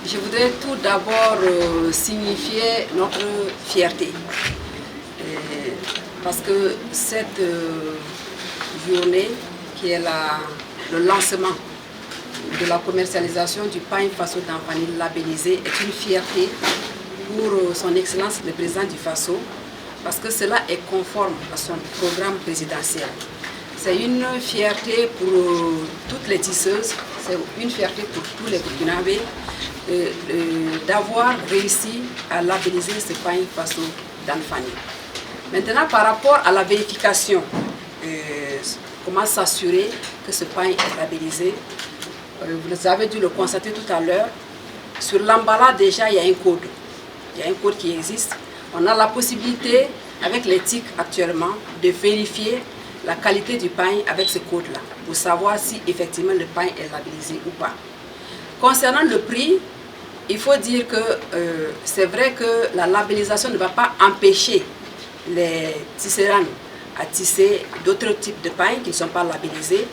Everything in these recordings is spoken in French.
Je voudrais tout d'abord signifier notre fierté. Parce que cette journée, qui est le lancement de la commercialisation du pain Faso d'Anfani labellisé, est une fierté pour son Excellence le Président du Faso, parce que cela est conforme à son programme présidentiel. C'est une fierté pour toutes les tisseuses, c'est une fierté pour tous les Burkinabés d'avoir réussi à labelliser ce pain Faso d'Anfani. Maintenant, par rapport à la vérification, comment s'assurer que ce pain est labellisé, vous avez dû le constater tout à l'heure, sur l'emballage déjà il y a un code. Il y a un code qui existe. On a la possibilité, avec les TIC actuellement, de vérifier la qualité du pain avec ce code-là, pour savoir si effectivement le pain est labellisé ou pas. Concernant le prix, il faut dire que c'est vrai que la labellisation ne va pas empêcher les tisserands à tisser d'autres types de pain qui ne sont pas labellisés,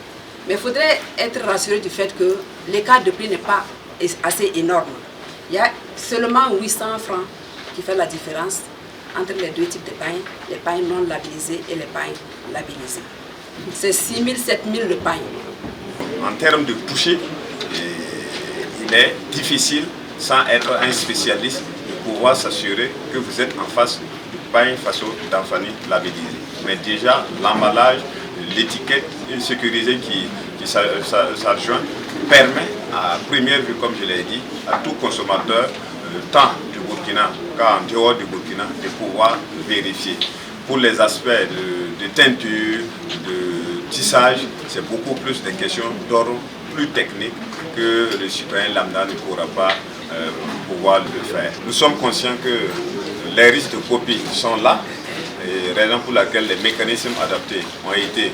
mais il faudrait être rassuré du fait que l'écart de prix n'est pas assez énorme. Il y a seulement 800 francs qui fait la différence entre les deux types de pain, les pains non labellisés et les pains labellisés. C'est 6 000, 7 000 le pain. En termes de toucher, il est difficile, sans être un spécialiste, de pouvoir s'assurer que vous êtes en face du pain Faso d'Anfani labellisé. Mais déjà, l'emballage, l'étiquette sécurisée qui s'adjoint permet, à première vue, comme je l'ai dit, à tout consommateur, tant du Burkina qu'en dehors du Burkina, de pouvoir vérifier. Pour les aspects de teinture, de tissage, c'est beaucoup plus des questions d'ordre plus technique que le citoyen lambda ne pourra pas pouvoir le faire. Nous sommes conscients que les risques de copie sont là, et raison pour laquelle les mécanismes adaptés ont été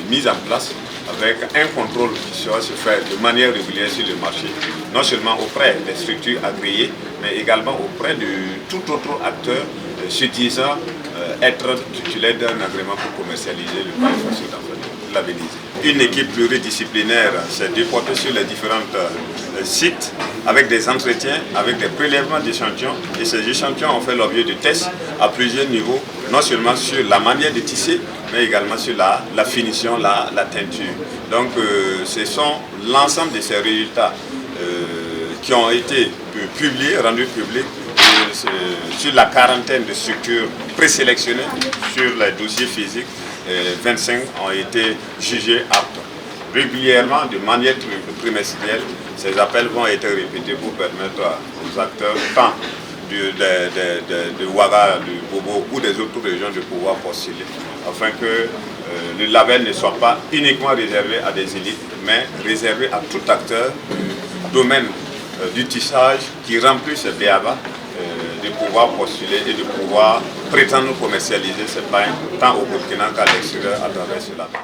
mis en place avec un contrôle qui sera se faire de manière régulière sur le marché, non seulement auprès des structures agréées, mais également auprès de tout autre acteur se disant être titulaire d'un agrément pour commercialiser le pain Faso d'Anfani labellisé. Une équipe pluridisciplinaire s'est déportée sur les différents sites avec des entretiens, avec des prélèvements d'échantillons, et ces échantillons ont fait l'objet de tests à plusieurs niveaux, non seulement sur la manière de tisser, mais également sur la finition, la teinture. Donc ce sont l'ensemble de ces résultats qui ont été publiés, rendus publics, sur la quarantaine de structures présélectionnées sur les dossiers physiques. 25 ont été jugés aptes. Régulièrement, de manière trimestrielle, ces appels vont être répétés pour permettre aux acteurs, tant de Ouaga, de Bobo ou des autres régions, de pouvoir postuler, afin que le label ne soit pas uniquement réservé à des élites, mais réservé à tout acteur du domaine du tissage qui remplit ce BABA, de pouvoir postuler et de pouvoir prétendre commercialiser ce pain tant au Burkina qu'à l'extérieur à travers ce label.